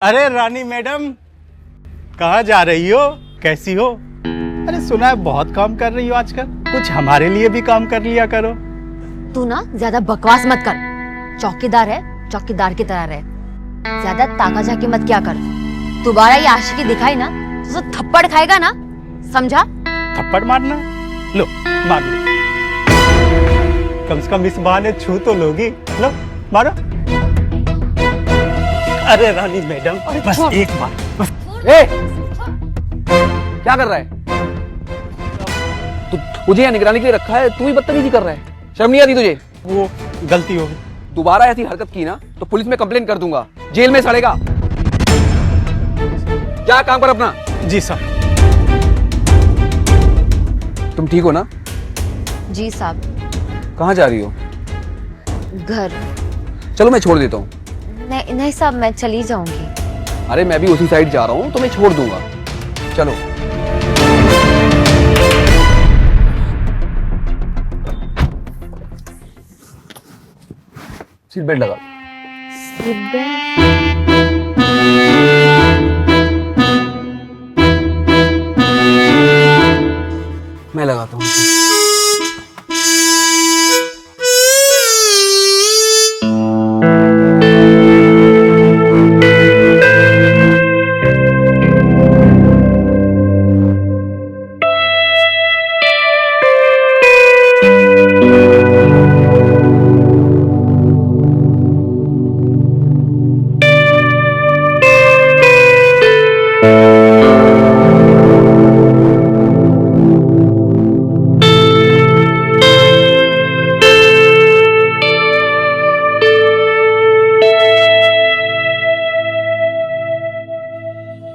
अरे रानी मैडम, कहाँ जा रही हो? कैसी हो? अरे सुना है बहुत काम कर रही हो आजकल, कुछ हमारे लिए भी काम कर लिया करो। तू ना ज्यादा बकवास मत कर। चौकीदार है, चौकीदार की तरह रहे। ज्यादा ताका झाकी मत क्या कर। दोबारा ये आशिकी दिखाई ना तो थप्पड़ खाएगा ना, समझा? थप्पड़ मारना? लो मार लो, कम से कम इस बहाने छू तो लोगी। लो मारो। अरे रानी मैडम, बस एक बार बस। ए, क्या कर रहा है तू? तुझे यहाँ निगरानी के लिए रखा है, तू ही बदतमीजी कर रहा है। शर्म नहीं आती तुझे? वो गलती हो गई। दोबारा ऐसी हरकत की ना तो पुलिस में कंप्लेन कर दूंगा, जेल में सड़ेगा। क्या काम कर अपना। जी साहब। तुम ठीक हो ना? जी साहब। कहाँ जा रही हो? घर। चलो मैं छोड़ देता हूँ। नहीं नहीं साहब, मैं चली जाऊंगी। अरे मैं भी उसी साइड जा रहा हूँ तो मैं छोड़ दूंगा। चलो। सीट बेल्ट लगा। मैं लगाता हूँ।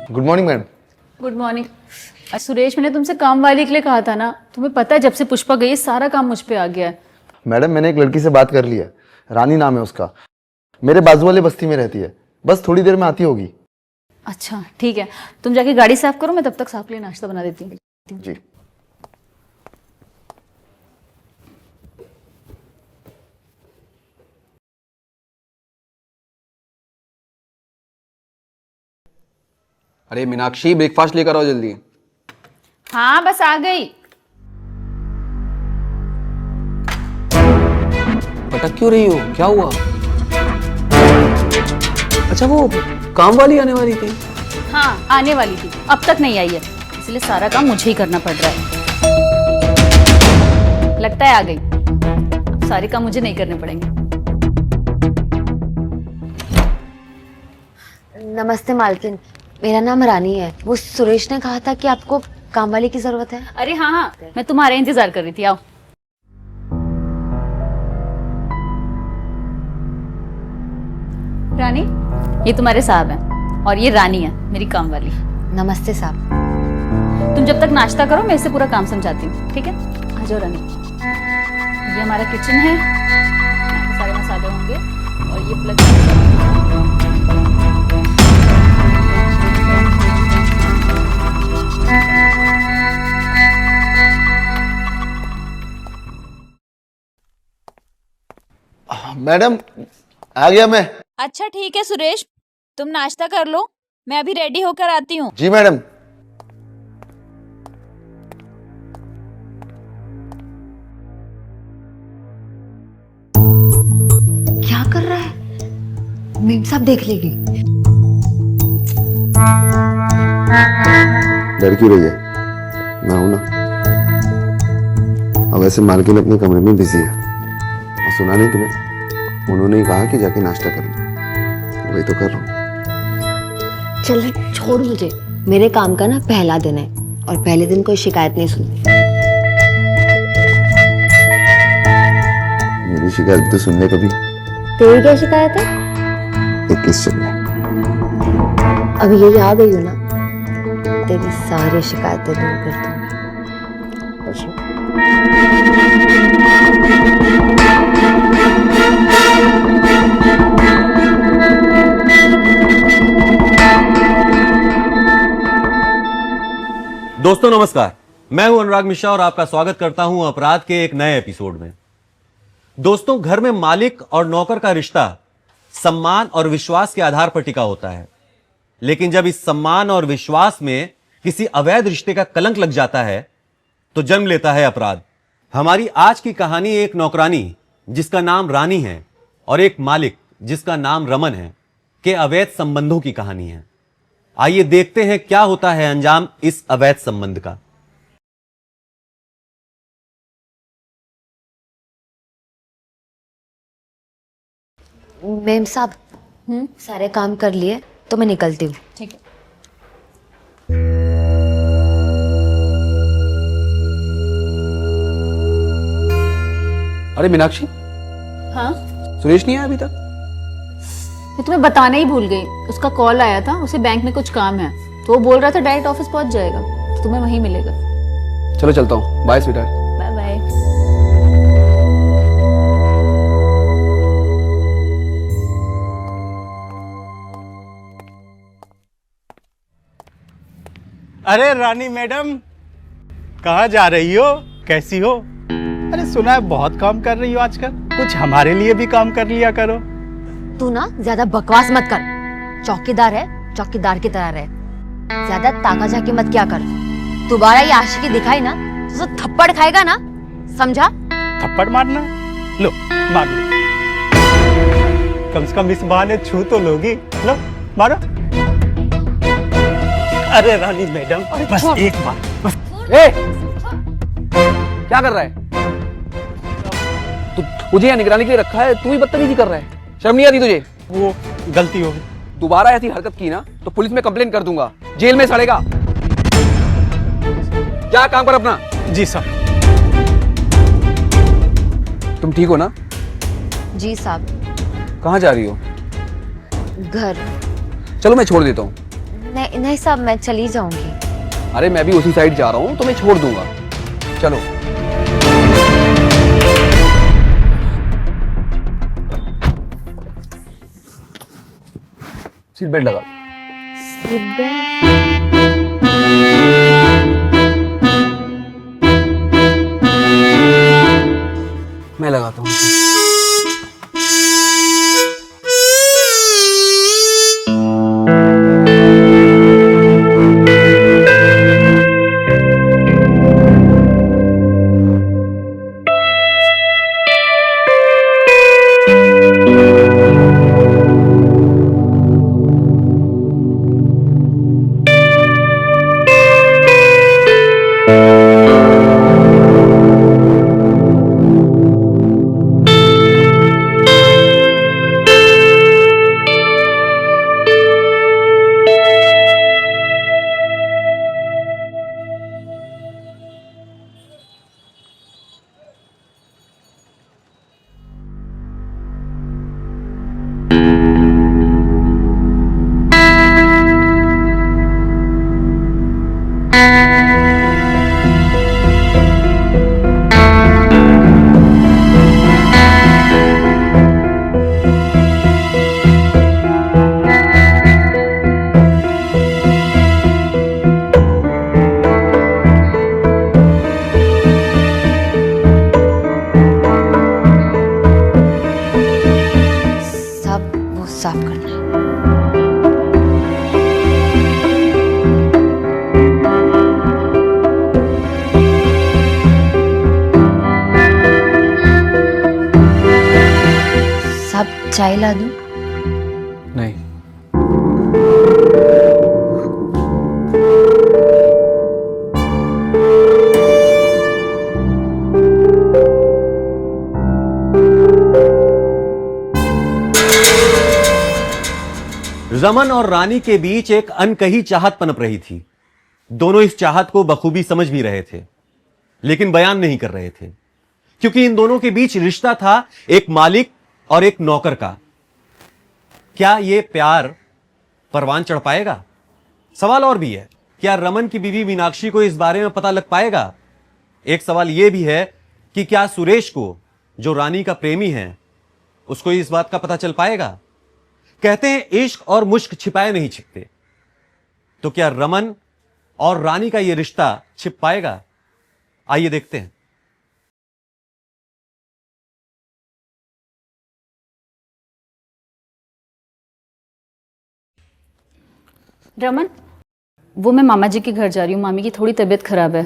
Good morning ma'am. Good morning. Suresh, मैंने तुमसे काम वाली के लिए कहा था ना, तुम्हें पता है जब से पुष्पा गई सारा काम मुझ पे आ गया है। मैडम मैंने एक लड़की से बात कर ली है, रानी नाम है उसका, मेरे बाजू वाले बस्ती में रहती है, बस थोड़ी देर में आती होगी। अच्छा ठीक है, तुम जाके गाड़ी साफ करो, मैं तब तक साफ के लिए नाश्ता बना देती हूँ। जी। अरे मीनाक्षी, ब्रेकफास्ट लेकर आओ जल्दी। हाँ बस आ गई। भटक क्यों रही हो? क्या हुआ? अच्छा वो काम वाली आने वाली थी। हाँ आने वाली थी, अब तक नहीं आई है, इसलिए सारा काम मुझे ही करना पड़ रहा है। लगता है आ गई, अब सारे काम मुझे नहीं करने पड़ेंगे। नमस्ते मालकिन, मेरा नाम रानी है। वो सुरेश ने कहा था कि आपको काम वाली की जरूरत है। अरे हाँ हाँ, मैं तुम्हारा इंतजार कर रही थी, आओ। रानी, ये तुम्हारे साहब हैं और ये रानी है मेरी काम वाली। नमस्ते साहब। तुम जब तक नाश्ता करो मैं इसे पूरा काम समझाती हूँ, ठीक है? आ जाओ रानी। ये हमारा किचन है, यहाँ पे सारे मसाले होंगे और ये प्लग। मैडम आ गया मैं। अच्छा ठीक है सुरेश, तुम नाश्ता कर लो, मैं अभी रेडी होकर आती हूँ। जी मैडम। क्या कर रहा है? मेम साहब देख लेगी। डर क्यों रही है? मैं हूं ना। अब वैसे मालकिन अपने कमरे में बिजी है, और सुना नहीं तुम्हें, उन्होंने ही कहा कि जाके नाश्ता कर लो, वही तो कर रहा हूँ। चल छोड़ मुझे, मेरे काम का ना पहला दिन है और पहले दिन कोई शिकायत नहीं सुनती। मेरी शिकायत तो सुन ले कभी। तेरी क्या शिकायत है? 21 चल रहा है। अभी यही आ गई हो ना, तेरी सारी शिकायतें दूर कर दूँ। दोस्तों नमस्कार, मैं हूं अनुराग मिश्रा और आपका स्वागत करता हूं अपराध के एक नए एपिसोड में। दोस्तों, घर में मालिक और नौकर का रिश्ता सम्मान और विश्वास के आधार पर टिका होता है। लेकिन जब इस सम्मान और विश्वास में किसी अवैध रिश्ते का कलंक लग जाता है तो जन्म लेता है अपराध। हमारी आज की कहानी एक नौकरानी जिसका नाम रानी है और एक मालिक जिसका नाम रमन है के अवैध संबंधों की कहानी है। आइए देखते हैं क्या होता है अंजाम इस अवैध संबंध का। मेम साहब सारे काम कर लिए तो मैं निकलती हूँ। ठीक है। अरे मीनाक्षी, हाँ, सुरेश नहीं आया अभी तक? मैं तुम्हें बताना ही भूल गई। उसका कॉल आया था, उसे बैंक में कुछ काम है, तो वो बोल रहा था डायरेक्ट ऑफिस पहुंच जाएगा, तो तुम्हें वहीं मिलेगा। चलो चलता हूँ, बाय स्वीटहार्ट। Bye bye. अरे रानी मैडम, कहाँ जा रही हो? कैसी हो? अरे सुना है बहुत काम कर रही हो आजकल, कुछ हमारे लिए भी काम कर लिया करो। तू ना ज्यादा बकवास मत कर। चौकीदार है, चौकीदार की तरह रहे। ज्यादा ताका झाकी मत क्या कर। दोबारा ये आशिकी दिखाई ना तो थप्पड़ खाएगा ना, समझा? थप्पड़ मारना? लो मार लो, कम से कम इस बहाने छू तो लोगी। लो मारो। अरे रानी मैडम, बस एक बार बस। ए, क्या कर रहा है तू? मुझे यहाँ निगरानी के लिए रखा है, तू ही बदतमीजी कर रहा है। शर्म नहीं आती तुझे? वो गलती हो गई। दोबारा ऐसी हरकत की ना तो पुलिस में कंप्लेन कर दूंगा, जेल में सड़ेगा। क्या काम कर अपना। जी साहब। तुम ठीक हो ना? जी साहब। कहाँ जा रही हो? घर। चलो मैं छोड़ देता हूँ। नहीं नहीं साहब, मैं चली जाऊंगी। अरे मैं भी उसी साइड जा रहा हूँ, तो मैं छोड़ दूंगा। चलो। सीट बेल्ट लगा। मैं लगाता हूँ। साफ करना है। साहब चाय ला दूं? नहीं। रमन और रानी के बीच एक अनकही चाहत पनप रही थी। दोनों इस चाहत को बखूबी समझ भी रहे थे, लेकिन बयान नहीं कर रहे थे, क्योंकि इन दोनों के बीच रिश्ता था एक मालिक और एक नौकर का। क्या यह प्यार परवान चढ़ पाएगा? सवाल और भी है, क्या रमन की बीवी मीनाक्षी को इस बारे में पता लग पाएगा? एक सवाल यह भी है कि क्या सुरेश को, जो रानी का प्रेमी है, उसको इस बात का पता चल पाएगा? कहते हैं इश्क और मुश्क छिपाए नहीं छिपते, तो क्या रमन और रानी का यह रिश्ता छिप पाएगा? आइए देखते हैं। रमन, वो मैं मामा जी के घर जा रही हूँ, मामी की थोड़ी तबीयत खराब है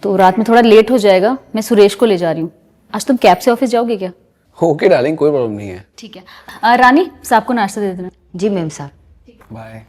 तो रात में थोड़ा लेट हो जाएगा, मैं सुरेश को ले जा रही हूँ। आज तुम कैब से ऑफिस जाओगे क्या? ओके डार्लिंग, कोई प्रॉब्लम नहीं है। ठीक है। रानी, साहब को नाश्ता दे देना। जी मैम साहब। बाय।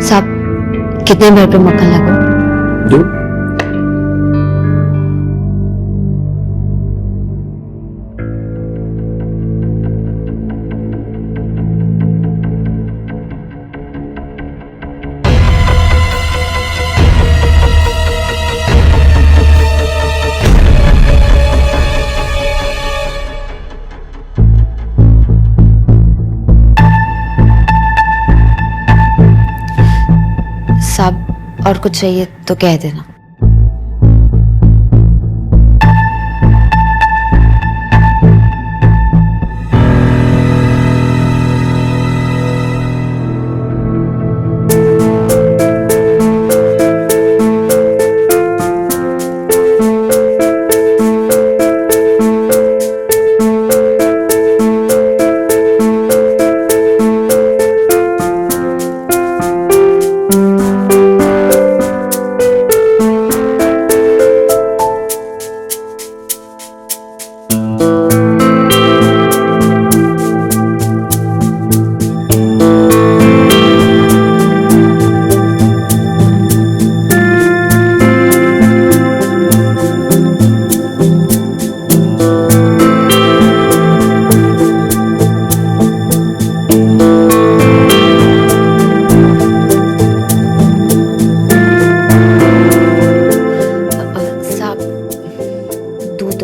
साहब, कितने बार पे मक्खन लागू? 2। साहब, और कुछ चाहिए तो कह देना।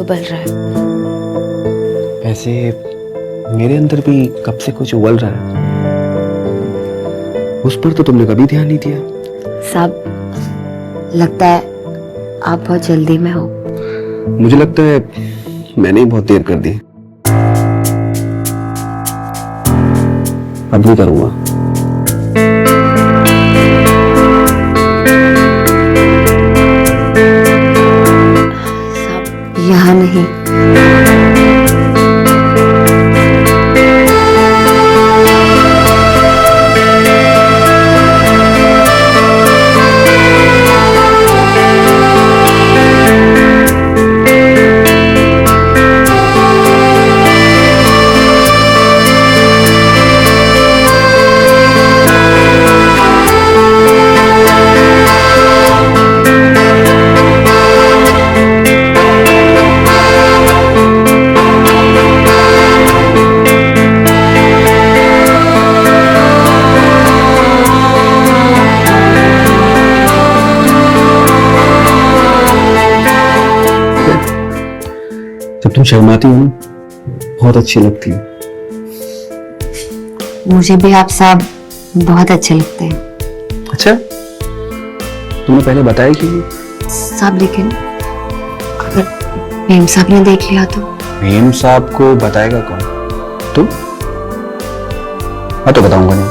उबल रहा है। ऐसे मेरे अंदर भी कब से कुछ उबल रहा है, उस पर तो तुमने कभी ध्यान नहीं दिया। साहब, लगता है आप बहुत जल्दी में हो। मुझे लगता है मैंने ही बहुत देर कर दी। अब नहीं करूंगा। साहब, यहाँ नहीं। जब तुम शर्माती हो ना, बहुत अच्छी लगती हो। मुझे भी आप साहब बहुत अच्छे लगते हैं। अच्छा, तुमने पहले बताया क्यों नहीं? साहब, लेकिन अगर मेम साहब ने देख लिया तो? मेम साहब को बताएगा कौन? तुम? मैं तो बताऊंगा नहीं।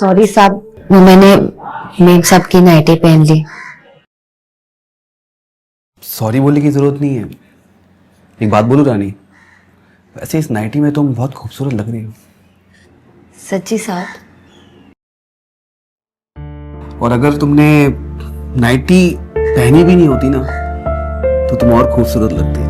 सॉरी साहब, वो मैंने मेम साहब की नाइटी पहन ली। सॉरी बोलने की जरूरत नहीं है। एक बात बोलूं रानी, वैसे इस नाइटी में तुम बहुत खूबसूरत लग रही हो। सच्ची साहब? और अगर तुमने नाइटी पहनी भी नहीं होती ना तो तुम और खूबसूरत लगती।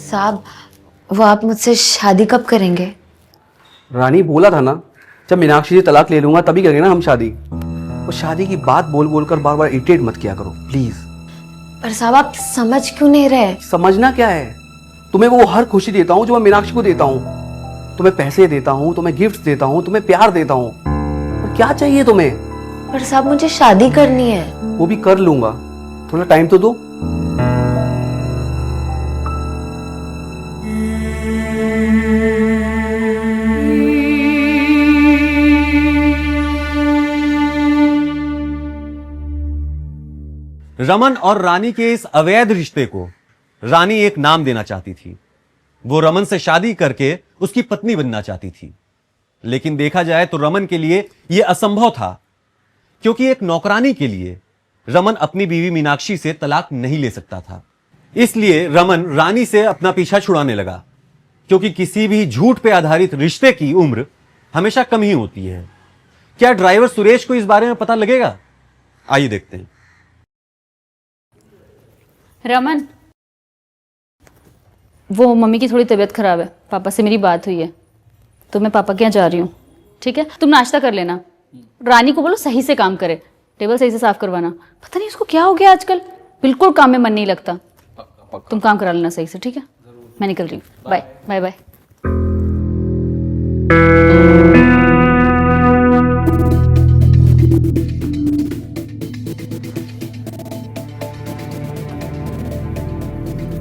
साहब, वो आप मुझसे शादी कब करेंगे? रानी बोला था ना, जब मीनाक्षी से तलाक ले लूंगा तभी करेंगे ना हम शादी। और शादी की बात बोल बोल कर बार बार इरिटेट मत किया करो प्लीज। पर साहब आप समझ क्यों नहीं रहे? समझना क्या है, तुम्हें वो हर खुशी देता हूँ जो मैं मीनाक्षी को देता हूँ। तुम्हें पैसे देता हूँ, तुम्हें गिफ्ट देता हूँ, तुम्हें प्यार देता हूँ। और क्या चाहिए तुम्हें? पर साहब मुझे शादी करनी है। वो भी कर लूंगा, थोड़ा टाइम तो दो। रमन और रानी के इस अवैध रिश्ते को रानी एक नाम देना चाहती थी। वो रमन से शादी करके उसकी पत्नी बनना चाहती थी, लेकिन देखा जाए तो रमन के लिए यह असंभव था, क्योंकि एक नौकरानी के लिए रमन अपनी बीवी मीनाक्षी से तलाक नहीं ले सकता था। इसलिए रमन रानी से अपना पीछा छुड़ाने लगा, क्योंकि किसी भी झूठ पे आधारित रिश्ते की उम्र हमेशा कम ही होती है। क्या ड्राइवर सुरेश को इस बारे में पता लगेगा? आइए देखते हैं। रमन, वो मम्मी की थोड़ी तबीयत खराब है, पापा से मेरी बात हुई है तो मैं पापा के यहाँ जा रही हूँ। ठीक है, तुम नाश्ता कर लेना। रानी को बोलो सही से काम करे, टेबल सही से साफ करवाना। पता नहीं उसको क्या हो गया आजकल, बिल्कुल काम में मन नहीं लगता। तुम काम करा लेना सही से, ठीक है? मैं निकल रही हूँ। Bye bye bye.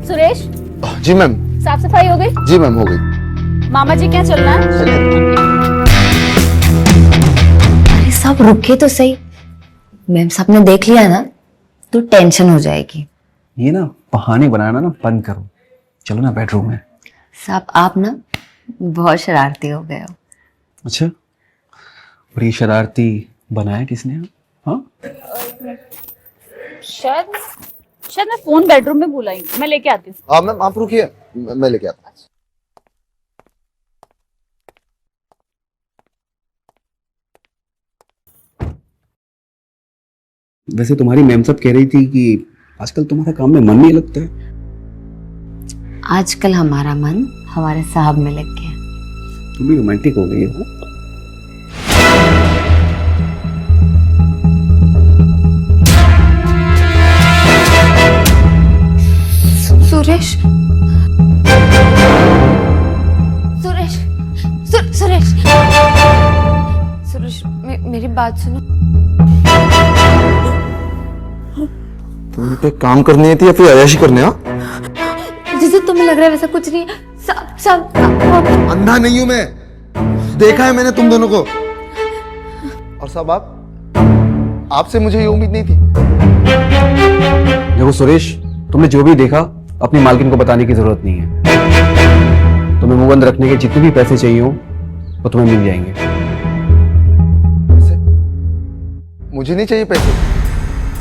सुरेश, जी मैम। साफ सफाई हो गई? जी मैम, हो गई। मामा जी क्या चलना है? अरे साहब रुके तो सही, मैम साहब ने देख लिया ना तो टेंशन हो जाएगी। ये ना बहाने बनाना ना बंद करो, चलो ना बेडरूम में। साहब आप ना बहुत शरारती हो गए हो। अच्छा, और ये शरारती बनाया किसने? हाँ, शायद मैं फोन बेडरूम में भूल आई, मैं लेके आती हूँ। हाँ मैम, आप रुकिए, मैं लेके आता हूँ। वैसे तुम्हारी मैम सब कह रही थी कि आजकल तुम्हारा काम में मन नहीं लगता है। आजकल हमारा मन हमारे साहब में लग गया। तुम भी रोमांटिक हो गई हो। सुरेश, सुरेश, सुरेश, सुरेश, मेरी बात सुनो। तुम पे काम करनी थी या फिर अयाशी करने? हाँ, जैसे तुम्हें लग रहा है वैसा कुछ नहीं है। सब अंधा नहीं हूं मैं, देखा है मैंने तुम दोनों को। और सब आपसे मुझे ये उम्मीद नहीं थी। देखो सुरेश, तुमने जो भी देखा अपनी मालकिन को बताने की जरूरत नहीं है। तुम्हें मुंह बंद रखने के जितने भी पैसे चाहिए हो वो तुम्हें मिल जाएंगे। पैसे? मुझे नहीं चाहिए पैसे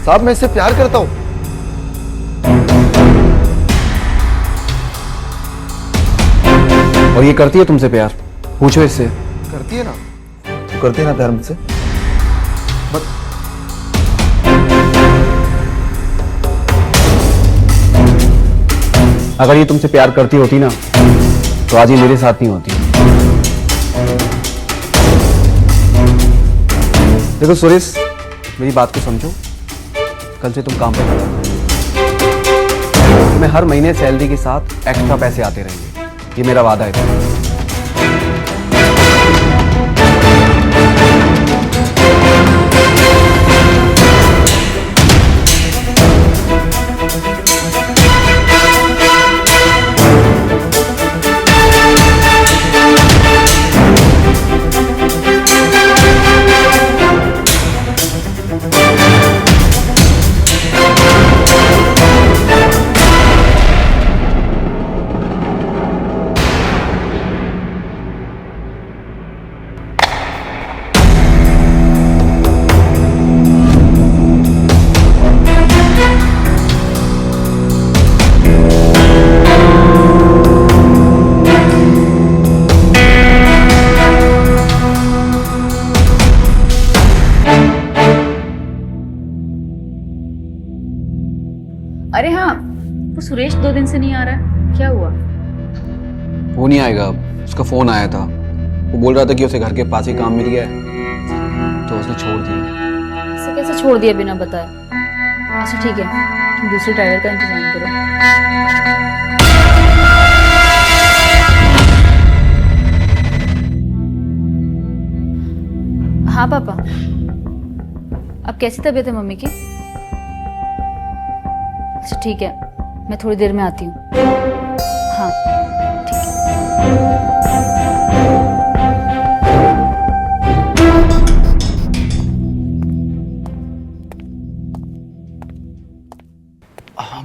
साहब, मैं इससे प्यार करता हूं। और ये करती है तुमसे प्यार? पूछो इससे। करती है ना, तो करती है ना प्यार मुझसे। अगर ये तुमसे प्यार करती होती ना तो आज ये मेरे साथ नहीं होती। देखो सुरेश, मेरी बात को समझो। कल से तुम काम पे लगो। तुम्हें हर महीने सैलरी के साथ एक्स्ट्रा पैसे आते रहेंगे, ये मेरा वादा है। अरे हाँ, वो सुरेश 2 दिन से नहीं आ रहा है, क्या हुआ? वो नहीं आएगा। उसका फोन आया था, वो बोल रहा था कि उसे घर के पास ही काम मिल गया है तो उसने छोड़ दिया। ऐसे कैसे छोड़ दिया बिना बताए? अच्छा ठीक है, तुम दूसरे ड्राइवर का इंतजाम करो। हाँ पापा, अब कैसी तबीयत है मम्मी की? अच्छा ठीक है, मैं थोड़ी देर में आती हूँ। हाँ ठीक है।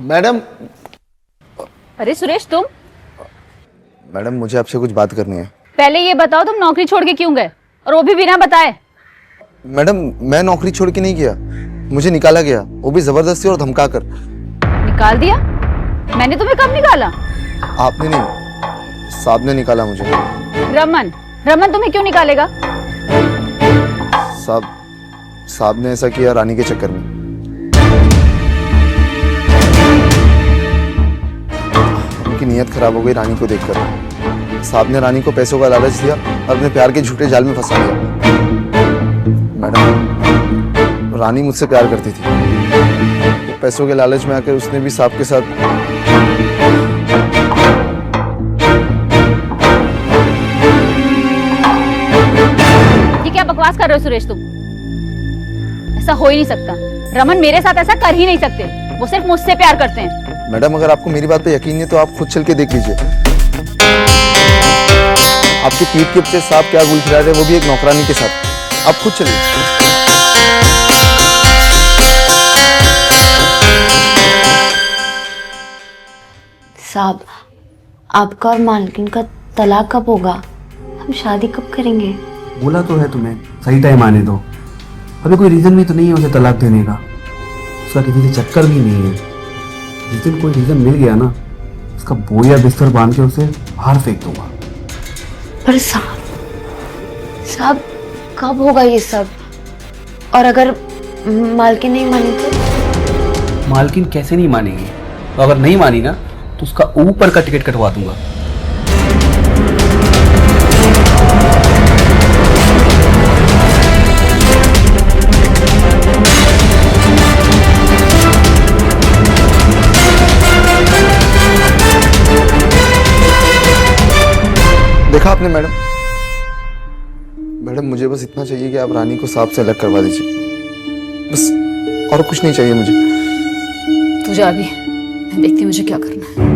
मैडम, अरे सुरेश तुम? मैडम मुझे आपसे कुछ बात करनी है। पहले ये बताओ तुम नौकरी छोड़ के क्यों गए, और वो भी बिना बताए? मैडम मैं नौकरी छोड़ के नहीं गया, मुझे निकाला गया, वो भी जबरदस्ती और धमका कर। निकाल दिया? मैंने तुम्हें कब निकाला? आपने नहीं, साहब ने निकाला मुझे। रमन, रमन तुम्हें क्यों निकालेगा? साहब ने ऐसा किया रानी के चक्कर में। उनकी नीयत खराब हो गई रानी को देखकर। साहब ने रानी को पैसों का लालच दिया और अपने प्यार के झूठे जाल में फंसा दिया। मैडम रानी मुझसे प्यार करती थी, तो पैसों के लालच में आकर उसने भी साहब के साथ। ये क्या बकवास कर रहे हो सुरेश तुम? ऐसा हो ही नहीं सकता। रमन मेरे साथ ऐसा कर ही नहीं सकते, वो सिर्फ मुझसे प्यार करते हैं। मैडम अगर आपको मेरी बात पे यकीन नहीं है तो आप खुद चल के देख लीजिए। आपकी पीठ के पीछे साहब क्या गुल खिला रहे, वो भी एक नौकरानी के साथ। आप खुद चलिए। साहब, आपका और मालकिन का तलाक कब होगा? हम शादी कब करेंगे? बोला तो है तुम्हें सही टाइम आने दो। अभी कोई रीजन भी तो नहीं है उसे तलाक देने का, उसका किसी से चक्कर भी नहीं है। जिस दिन कोई रीजन मिल गया ना, उसका बोरिया बिस्तर बांध के उसे बाहर फेंक दूंगा। पर साहब कब होगा ये सब? और अगर मालकिन नहीं मानी तो? मालकिन कैसे नहीं मानेगी? तो अगर नहीं मानी ना तो उसका ऊपर का टिकट कटवा दूंगा। देखा आपने मैडम? मैडम मुझे बस इतना चाहिए कि आप रानी को साहब से अलग करवा दीजिए, बस, और कुछ नहीं चाहिए मुझे। तू जा अभी, मैं देखती हूँ मुझे क्या करना है।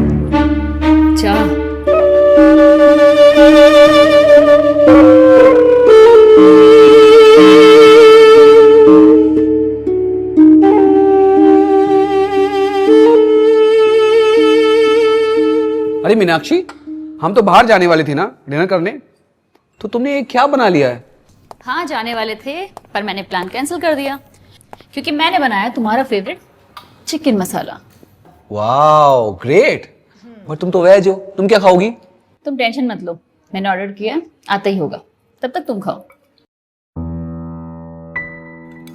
जा। अरे मीनाक्षी, हम तो बाहर जाने वाले थे ना डिनर करने, तो तुमने ये क्या बना लिया है? हाँ जाने वाले थे, पर मैंने प्लान कैंसिल कर दिया क्योंकि मैंने बनाया तुम्हारा favourite chicken masala. Wow great. But तुम तो वेज हो, तुम क्या खाओगी? तुम टेंशन मत लो, मैंने ऑर्डर किया, आता ही होगा, तब तक तुम खाओ।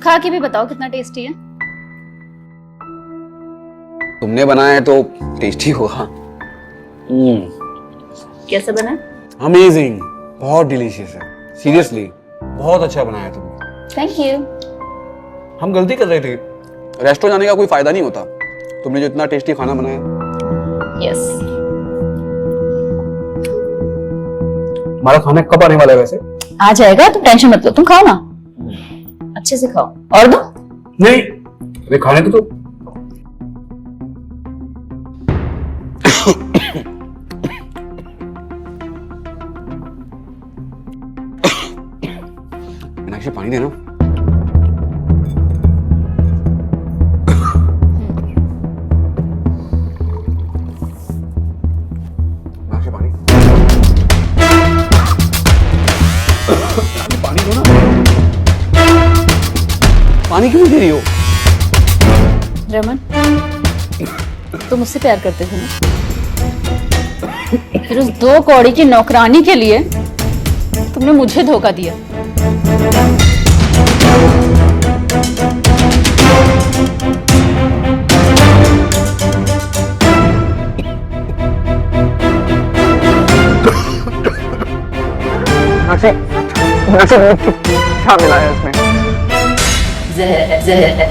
खा के भी बताओ कितना टेस्टी है। तुमने बनाया है तो टेस्टी होगा। कैसा बना? अमेजिंग, बहुत डिलीशियस है, सीरियसली बहुत अच्छा बनाया तुमने। Thank you. हम गलती कर रहे थे, रेस्टोरेंट जाने का कोई फायदा नहीं होता। तुमने जो इतना टेस्टी खाना बनाया। यस। हमारा खाना कब आने वाला है वैसे? आ जाएगा, तुम टेंशन मत लो, तुम खाओ ना, अच्छे से खाओ। और दो? नहीं, अरे खाने तो मीनाक्षी पानी देना। मीनाक्षी पानी, पानी दो ना। पानी क्यों दे रही हो? रमन, तुम मुझसे प्यार करते थे ना, फिर उस 2 कौड़ी की नौकरानी के लिए तुमने मुझे धोखा दिया। क्या मिला है इसमें? जहर है, जहर है।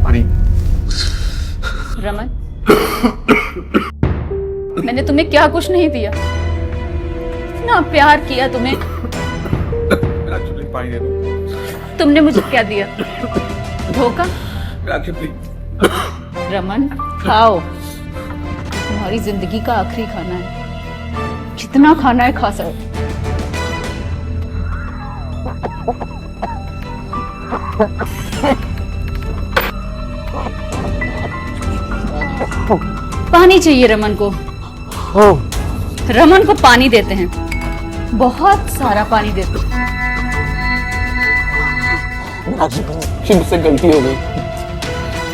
पानी। रमन, मैंने तुम्हें क्या कुछ नहीं दिया, इतना प्यार किया तुम्हें। पानी दे दो। तुमने मुझे क्या दिया? धोखा। रमन खाओ, तुम्हारी जिंदगी का आखिरी खाना है, जितना खाना है खा सकते। पानी चाहिए रमन को। रमन को पानी देते हैं, बहुत सारा पानी देते हैं। मुझसे गलती हो गई,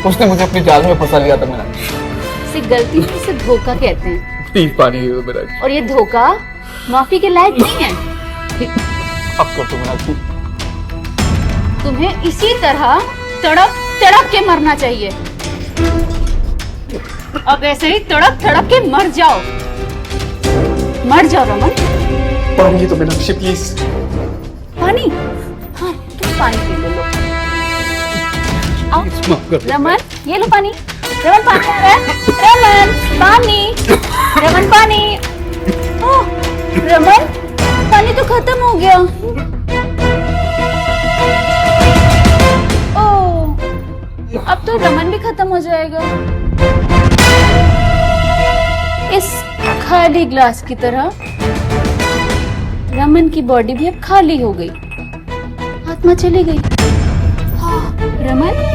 उसने मुझे अपनी जाल में फंसा लिया था। मेरा इसे गलती नहीं, इसे धोखा कहते हैं। प्लीज पानी दे दो मेरा। और ये धोखा माफी के लायक नहीं है। अब कर दो मेरा। तुम्हें इसी तरह तड़प तड़प के मरना चाहिए। अब ऐसे ही तड़प तड़प के मर जाओ, मर जाओ रमन। पानी तो मीनाक्षी प्लीज। पानी? हाँ तुम पानी पी लो। आओ रमन, ये लो पानी। रमन पानी आ रहा है। रमन पानी, रमन पानी। ओह रमन, पानी तो खत्म हो गया। ओह अब तो रमन भी खत्म हो जाएगा। इस खाली ग्लास की तरह रमन की बॉडी भी अब खाली हो गई, आत्मा चली गई। हाँ, रमन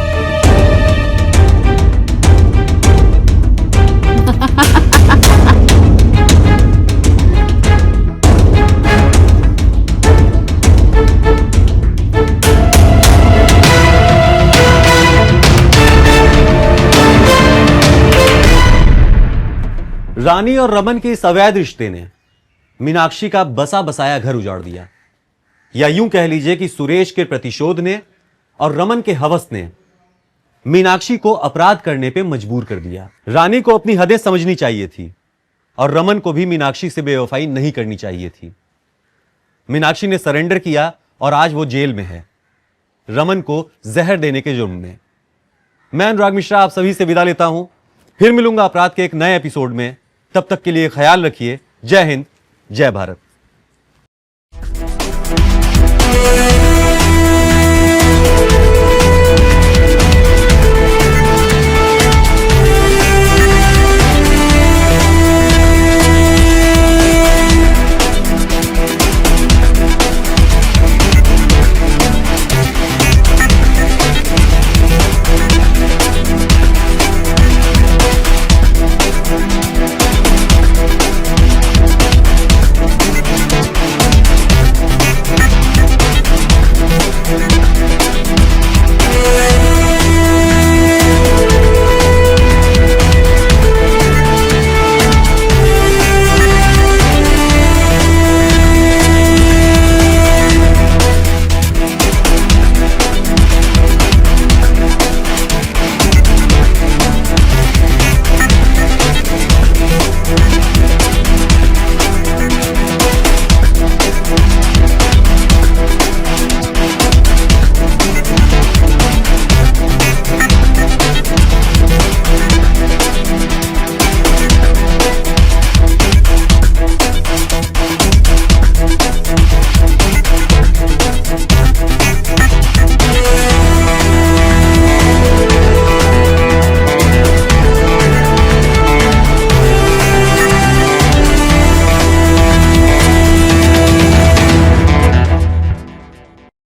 रानी और रमन के इस अवैध रिश्ते ने मीनाक्षी का बसा बसाया घर उजाड़ दिया, या यूं कह लीजिए कि सुरेश के प्रतिशोध ने और रमन के हवस ने मीनाक्षी को अपराध करने पे मजबूर कर दिया। रानी को अपनी हदें समझनी चाहिए थी और रमन को भी मीनाक्षी से बेवफाई नहीं करनी चाहिए थी। मीनाक्षी ने सरेंडर किया और आज वो जेल में है, रमन को जहर देने के जुर्म में। मैं अनुराग मिश्रा आप सभी से विदा लेता हूं, फिर मिलूंगा अपराध के एक नए एपिसोड में। तब तक के लिए ख्याल रखिए। जय हिंद, जय भारत।